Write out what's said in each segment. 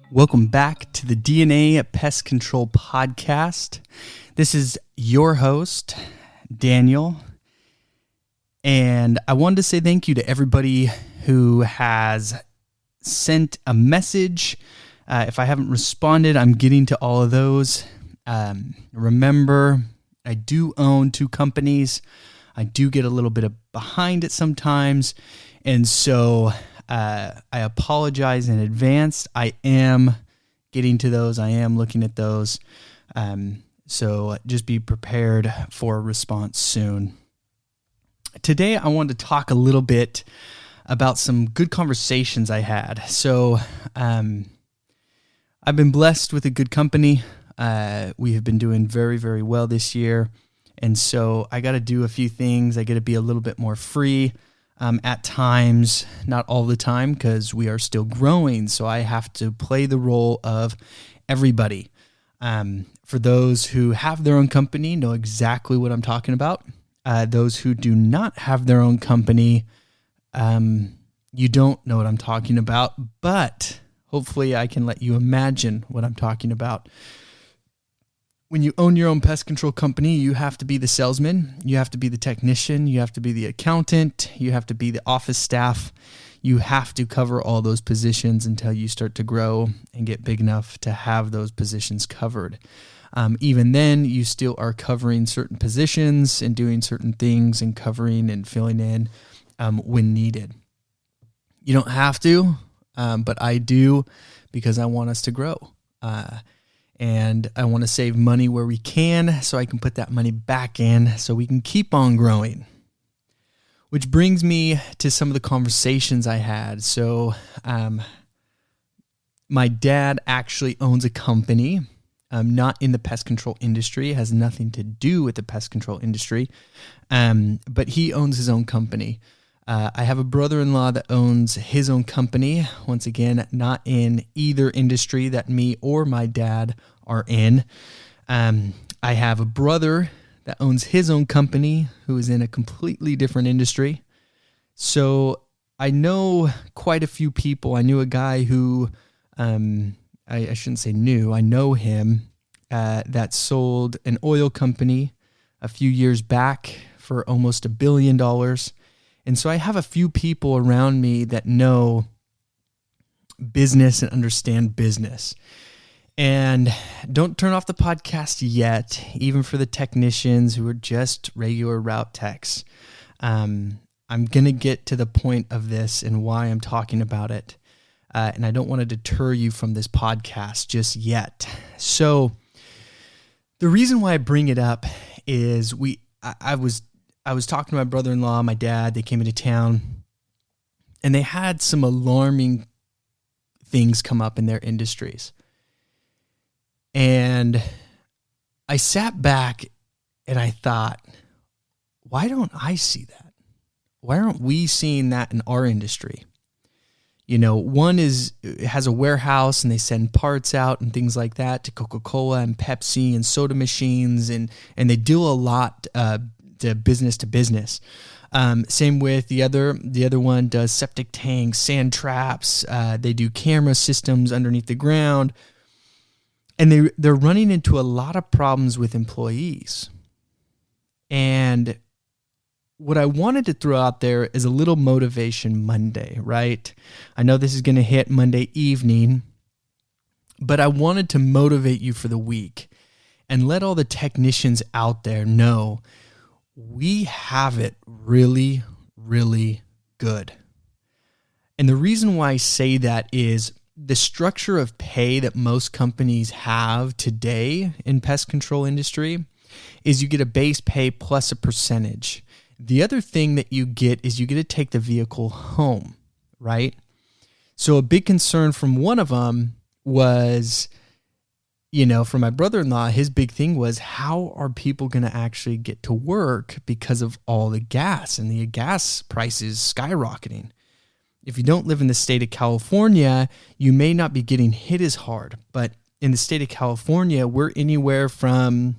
Welcome back to the DNA Pest Control Podcast. This is your host, Daniel, and I wanted to say thank you to everybody who has sent a message. If I haven't responded, I'm getting to all of those. Remember, I do own 2 companies. I do get a little bit behind it sometimes, and so I apologize in advance. I am getting to those. I am looking at those. So just be prepared for a response soon. Today, I wanted to talk a little bit about some good conversations I had. So I've been blessed with a good company. We have been doing very, very well this year. And so I got to do a few things. I got to be a little bit more free at times, not all the time, because we are still growing. So I have to play the role of everybody. For those who have their own company, know exactly what I'm talking about. Those who do not have their own company, you don't know what I'm talking about, but hopefully I can let you imagine what I'm talking about. When you own your own pest control company, you have to be the salesman, you have to be the technician, you have to be the accountant, you have to be the office staff. You have to cover all those positions until you start to grow and get big enough to have those positions covered. Even then, you still are covering certain positions and doing certain things and covering and filling in when needed. You don't have to, but I do because I want us to grow. And I want to save money where we can so I can put that money back in so we can keep on growing. Which brings me to some of the conversations I had. So my dad actually owns a company, not in the pest control industry. It has nothing to do with the pest control industry, but he owns his own company. I have a brother-in-law that owns his own company. Once again, not in either industry that me or my dad are in. I have a brother that owns his own company who is in a completely different industry. So I know quite a few people. I knew a guy who, I shouldn't say knew, I know him, that sold an oil company a few years back for almost $1 billion. And so I have a few people around me that know business and understand business. And don't turn off the podcast yet, even for the technicians who are just regular route techs. I'm going to get to the point of this and why I'm talking about it. And I don't want to deter you from this podcast just yet. So the reason why I bring it up is I was talking to my brother-in-law, my dad. They came into town, and they had some alarming things come up in their industries. And I sat back and I thought, why don't I see that? Why aren't we seeing that in our industry? You know, one has a warehouse and they send parts out and things like that to Coca-Cola and Pepsi and soda machines, and they do a lot to business. Same with the other one does septic tanks, sand traps. They do camera systems underneath the ground, and they're running into a lot of problems with employees. And what I wanted to throw out there is a little Motivation Monday, right? I know this is going to hit Monday evening, but I wanted to motivate you for the week and let all the technicians out there know we have it really, really good. And the reason why I say that is the structure of pay that most companies have today in pest control industry is you get a base pay plus a percentage. The other thing that you get is you get to take the vehicle home, right? So a big concern from one of them was, for my brother-in-law, his big thing was, how are people going to actually get to work because of all the gas, and the gas prices skyrocketing? If you don't live in the state of California, you may not be getting hit as hard, but in the state of California, we're anywhere from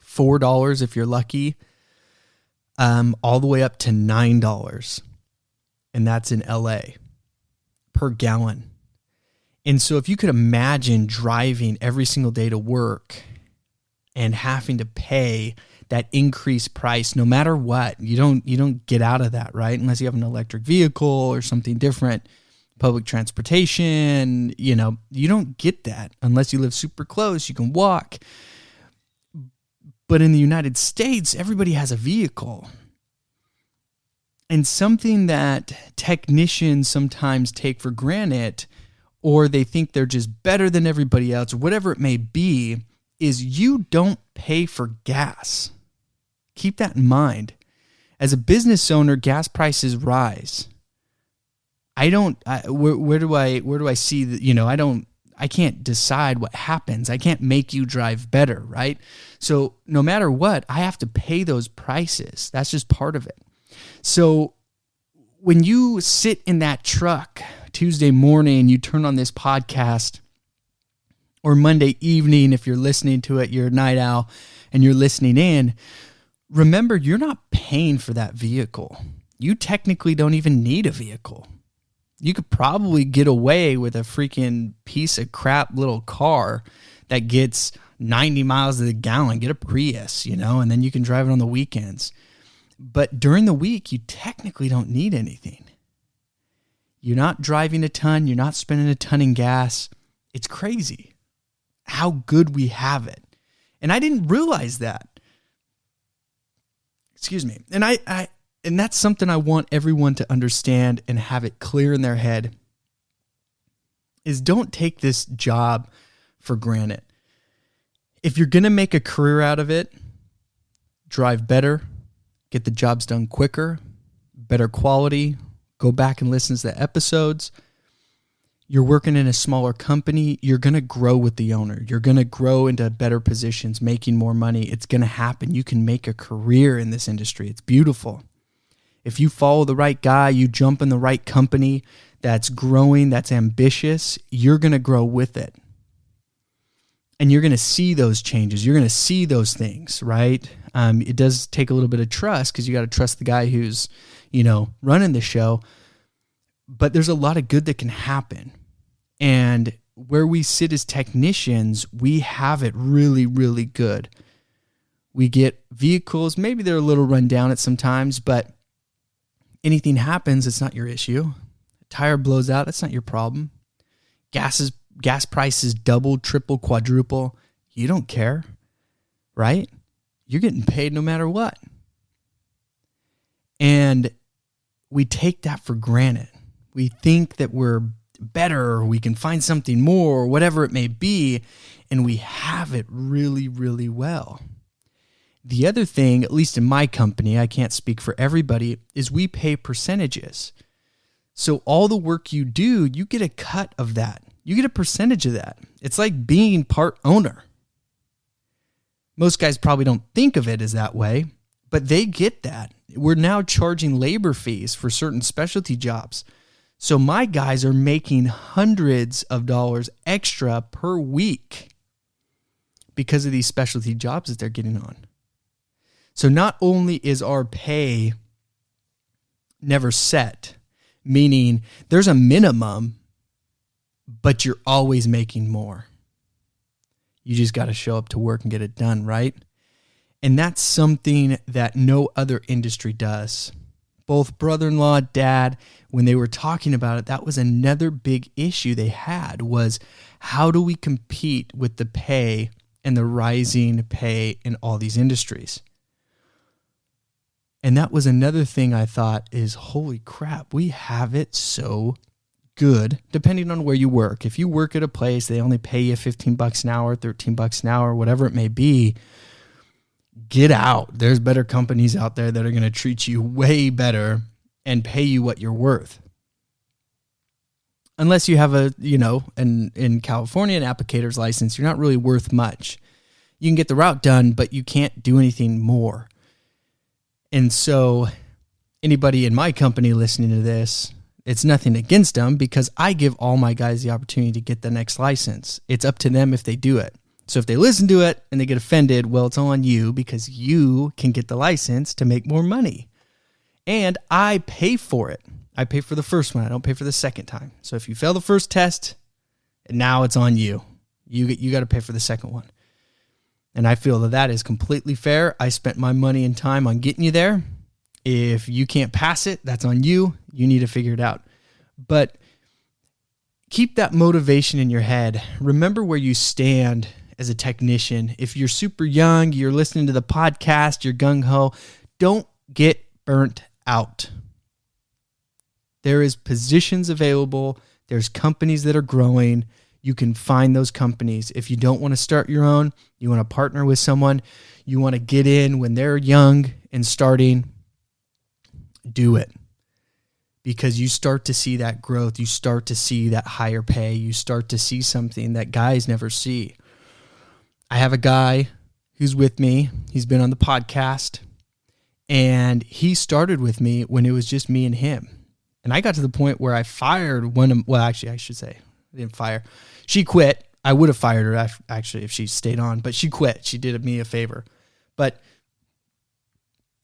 $4 if you're lucky, all the way up to $9, and that's in LA per gallon. And so if you could imagine driving every single day to work and having to pay that increased price no matter what, you don't get out of that, right? Unless you have an electric vehicle or something different, public transportation, you don't get that unless you live super close, you can walk. But in the United States, everybody has a vehicle. And something that technicians sometimes take for granted, or they think they're just better than everybody else, or whatever it may be, is you don't pay for gas. Keep that in mind. As a business owner, gas prices rise. Where do I see that? I can't decide what happens. I can't make you drive better, right? So no matter what, I have to pay those prices. That's just part of it. So when you sit in that truck Tuesday morning, you turn on this podcast, or Monday evening, if you're listening to it, you're a night owl and you're listening in, remember, you're not paying for that vehicle. You technically don't even need a vehicle. You could probably get away with a freaking piece of crap little car that gets 90 miles to the gallon. Get a Prius, and then you can drive it on the weekends. But during the week, you technically don't need anything. You're not driving a ton. You're not spending a ton in gas. It's crazy how good we have it. And I didn't realize that. Excuse me. And that's something I want everyone to understand and have it clear in their head, is don't take this job for granted. If you're going to make a career out of it, drive better, get the jobs done quicker, better quality, go back and listen to the episodes. You're working in a smaller company, you're going to grow with the owner. You're going to grow into better positions, making more money. It's going to happen. You can make a career in this industry. It's beautiful. If you follow the right guy, you jump in the right company that's growing, that's ambitious, you're going to grow with it. And you're going to see those changes. You're going to see those things, right? It does take a little bit of trust, because you got to trust the guy who's, running the show. But there's a lot of good that can happen. And where we sit as technicians, we have it really, really good. We get vehicles, maybe they're a little run down at some times, but anything happens, it's not your issue. A tire blows out, that's not your problem. Gas prices double, triple, quadruple. You don't care, right? You're getting paid no matter what. And we take that for granted. We think that we're better, or we can find something more, or whatever it may be, and we have it really, really well. The other thing, at least in my company, I can't speak for everybody, is we pay percentages. So all the work you do, you get a cut of that. You get a percentage of that. It's like being part owner. Most guys probably don't think of it as that way, but they get that. We're now charging labor fees for certain specialty jobs. So my guys are making hundreds of dollars extra per week because of these specialty jobs that they're getting on. So not only is our pay never set, meaning there's a minimum, but you're always making more. You just got to show up to work and get it done, right? And that's something that no other industry does. Both brother-in-law, dad, when they were talking about it, that was another big issue they had, was how do we compete with the pay and the rising pay in all these industries? And that was another thing I thought is, holy crap, we have it so good, depending on where you work. If you work at a place, they only pay you $15 an hour, $13 an hour, whatever it may be, get out. There's better companies out there that are going to treat you way better and pay you what you're worth. Unless you have in California, an applicator's license, you're not really worth much. You can get the route done, but you can't do anything more. And so anybody in my company listening to this, it's nothing against them, because I give all my guys the opportunity to get the next license. It's up to them if they do it. So if they listen to it and they get offended, well, it's on you, because you can get the license to make more money. And I pay for it. I pay for the first one. I don't pay for the second time. So if you fail the first test, And now it's on you. You got to pay for the second one. And I feel that is completely fair. I spent my money and time on getting you there. If you can't pass it, that's on you. You need to figure it out. But keep that motivation in your head. Remember where you stand as a technician. If you're super young, you're listening to the podcast, you're gung-ho, don't get burnt out. There is positions available. There's companies that are growing. You can find those companies. If you don't want to start your own, you want to partner with someone, you want to get in when they're young and starting, do it. Because you start to see that growth. You start to see that higher pay. You start to see something that guys never see. I have a guy who's with me. He's been on the podcast. And he started with me when it was just me and him. And I got to the point where I fired one of, well, actually, I should say, I didn't fire. She quit. I would have fired her actually if she stayed on, but she quit. She did me a favor. But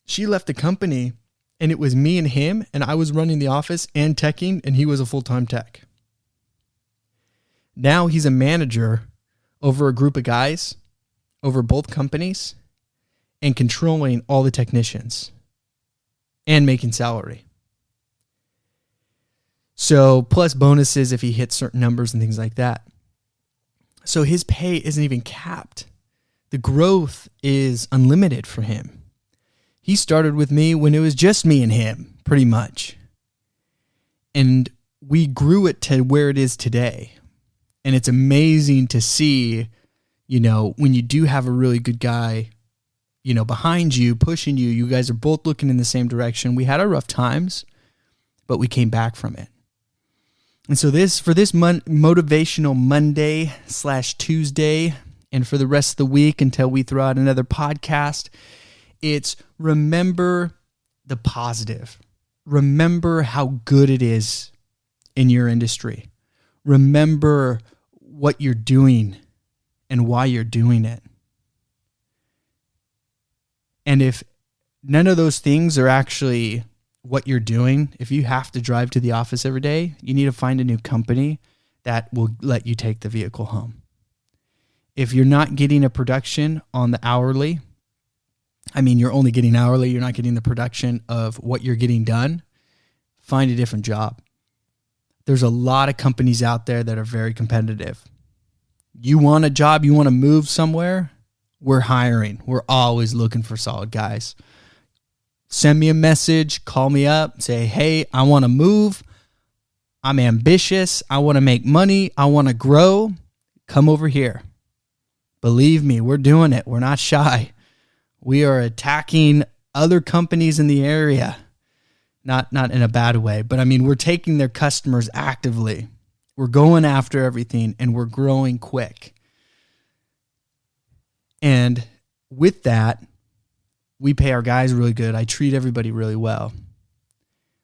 she left the company, and it was me and him, and I was running the office and teching, and he was a full-time tech. Now he's a manager over a group of guys, over both companies, and controlling all the technicians and making salary. So plus bonuses if he hits certain numbers and things like that. So his pay isn't even capped. The growth is unlimited for him. He started with me when it was just me and him, pretty much. And we grew it to where it is today. And it's amazing to see, when you do have a really good guy, behind you, pushing you, you guys are both looking in the same direction. We had our rough times, but we came back from it. And so for this Motivational Monday / Tuesday, and for the rest of the week until we throw out another podcast, it's remember the positive. Remember how good it is in your industry. Remember what you're doing and why you're doing it. And if none of those things are actually what you're doing, if you have to drive to the office every day, you need to find a new company that will let you take the vehicle home. If you're not getting a production on the hourly, you're only getting hourly, you're not getting the production of what you're getting done, find a different job. There's a lot of companies out there that are very competitive. You want a job, you want to move somewhere, we're hiring. We're always looking for solid guys. Send me a message, call me up, say, hey, I want to move. I'm ambitious. I want to make money. I want to grow. Come over here. Believe me, we're doing it. We're not shy. We are attacking other companies in the area. Not in a bad way, but we're taking their customers actively. We're going after everything, and we're growing quick. And with that, we pay our guys really good. I treat everybody really well.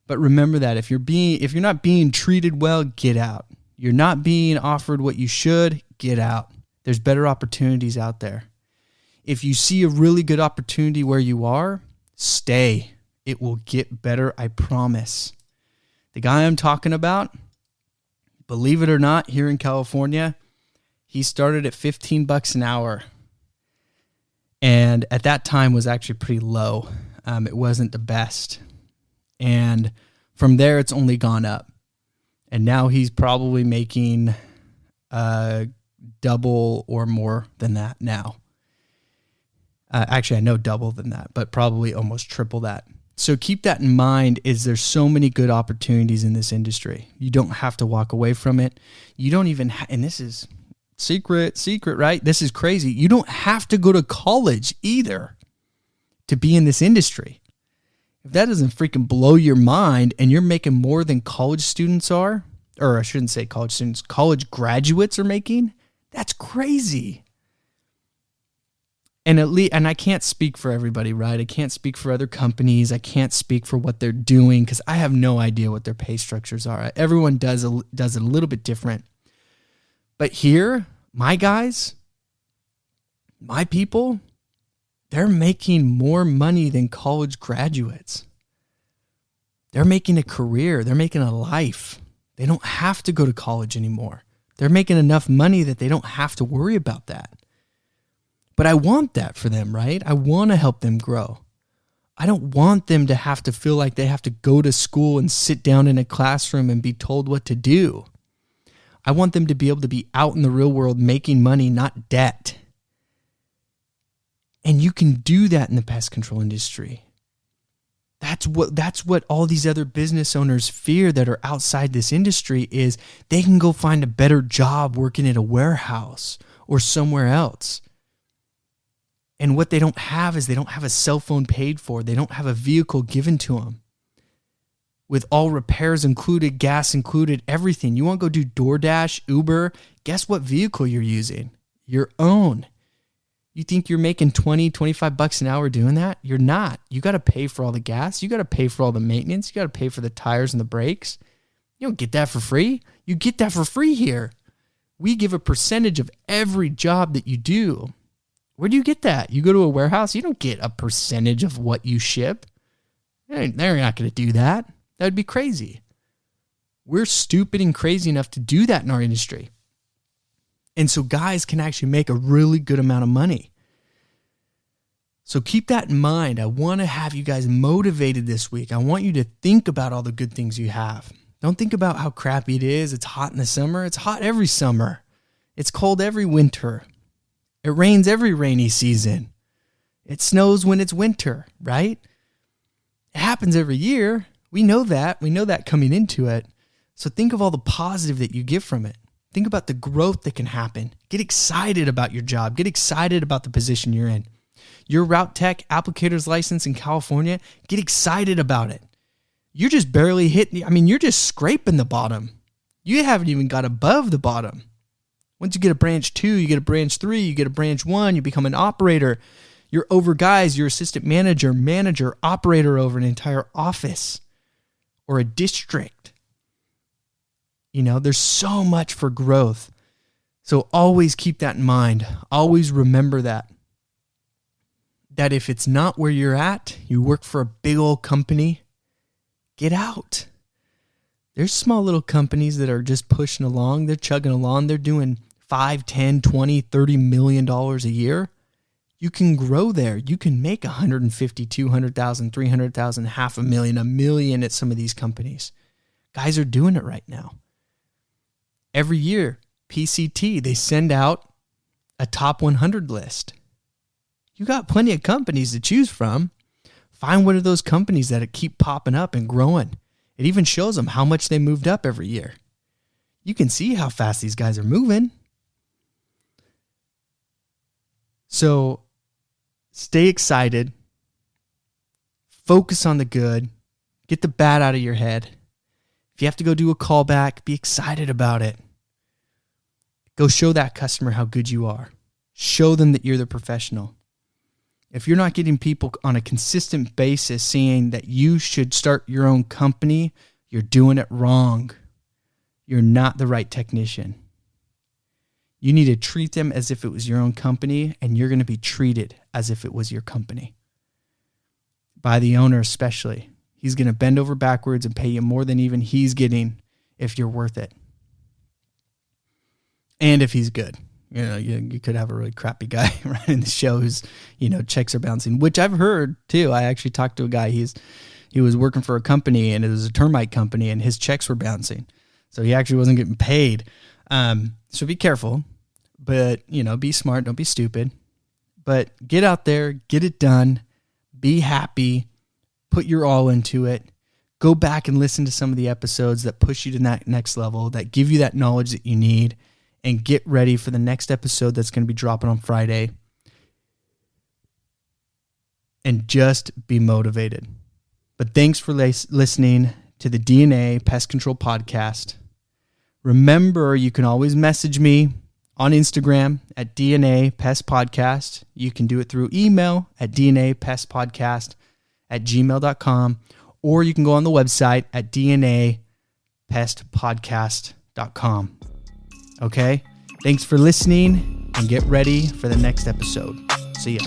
But remember that if you're not being treated well, get out. You're not being offered what you should, get out. There's better opportunities out there. If you see a really good opportunity where you are, stay. It will get better, I promise. The guy I'm talking about, believe it or not, here in California, he started at $15 an hour. And at that time was actually pretty low. It wasn't the best. And from there, it's only gone up. And now he's probably making double or more than that now. Actually, I know double than that, but probably almost triple that. So keep that in mind. There's so many good opportunities in this industry. You don't have to walk away from it. You don't even and this is secret, right? This is crazy. You don't have to go to college either to be in this industry. If that doesn't freaking blow your mind and you're making more than college students are, or I shouldn't say college students, college graduates are making, that's crazy. And I can't speak for everybody, right? I can't speak for other companies. I can't speak for what they're doing because I have no idea what their pay structures are. Everyone does it a little bit different. But here, my guys, my people, they're making more money than college graduates. They're making a career. They're making a life. They don't have to go to college anymore. They're making enough money that they don't have to worry about that. But I want that for them, right? I want to help them grow. I don't want them to have to feel like they have to go to school and sit down in a classroom and be told what to do. I want them to be able to be out in the real world making money, not debt. And you can do that in the pest control industry. That's what all these other business owners fear that are outside this industry is they can go find a better job working at a warehouse or somewhere else. And what they don't have is they don't have a cell phone paid for. They don't have a vehicle given to them with all repairs included, gas included, everything. You want to go do DoorDash, Uber? Guess what vehicle you're using? Your own. You think you're making $20-25 an hour doing that? You're not. You got to pay for all the gas. You got to pay for all the maintenance. You got to pay for the tires and the brakes. You don't get that for free. You get that for free here. We give a percentage of every job that you do. Where do you get that? You go to a warehouse, you don't get a percentage of what you ship. They're not going to do that. That would be crazy. We're stupid and crazy enough to do that in our industry. And so guys can actually make a really good amount of money. So keep that in mind. I want to have you guys motivated this week. I want you to think about all the good things you have. Don't think about how crappy it is. It's hot in the summer. It's hot every summer. It's cold every winter. It rains every rainy season. It snows when it's winter, right? It happens every year. We know that. We know that coming into it. So think of all the positive that you get from it. Think about the growth that can happen. Get excited about your job. Get excited about the position you're in. Your route tech applicator's license in California, get excited about it. You're just barely you're just scraping the bottom. You haven't even got above the bottom. Once you get a branch 2, you get a branch 3, you get a branch 1, you become an operator. You're over guys, you're assistant manager, operator over an entire office or a district. There's so much for growth. So always keep that in mind. Always remember that if it's not where you're at, you work for a big old company, get out. There's small little companies that are just pushing along. They're chugging along. They're doing $5, $10, $20, $30 million a year. You can grow there. You can make $150,000, $200,000, $300,000, $500,000, $1 million at some of these companies. Guys are doing it right now. Every year, PCT, they send out a top 100 list. You got plenty of companies to choose from. Find one of those companies that keep popping up and growing. It even shows them how much they moved up every year. You can see how fast these guys are moving. So stay excited. Focus on the good. Get the bad out of your head. If you have to go do a callback, be excited about it. Go show that customer how good you are. Show them that you're the professional. If you're not getting people on a consistent basis seeing that you should start your own company, you're doing it wrong. You're not the right technician. You need to treat them as if it was your own company, and you're going to be treated as if it was your company. By the owner especially. He's going to bend over backwards and pay you more than even he's getting if you're worth it. And if he's good. You could have a really crappy guy running the show who's, checks are bouncing, which I've heard too. I actually talked to a guy, he was working for a company, and it was a termite company, and his checks were bouncing. So he actually wasn't getting paid. So be careful, but be smart. Don't be stupid, but get out there, get it done, be happy, put your all into it. Go back and listen to some of the episodes that push you to that next level, that give you that knowledge that you need. And get ready for the next episode that's going to be dropping on Friday. And just be motivated. But thanks for listening to the DNA Pest Control Podcast. Remember, you can always message me on Instagram at DNA Pest Podcast. You can do it through email at dnapestpodcast@gmail.com. Or you can go on the website at dnapestpodcast.com. Okay? Thanks for listening, and get ready for the next episode. See ya.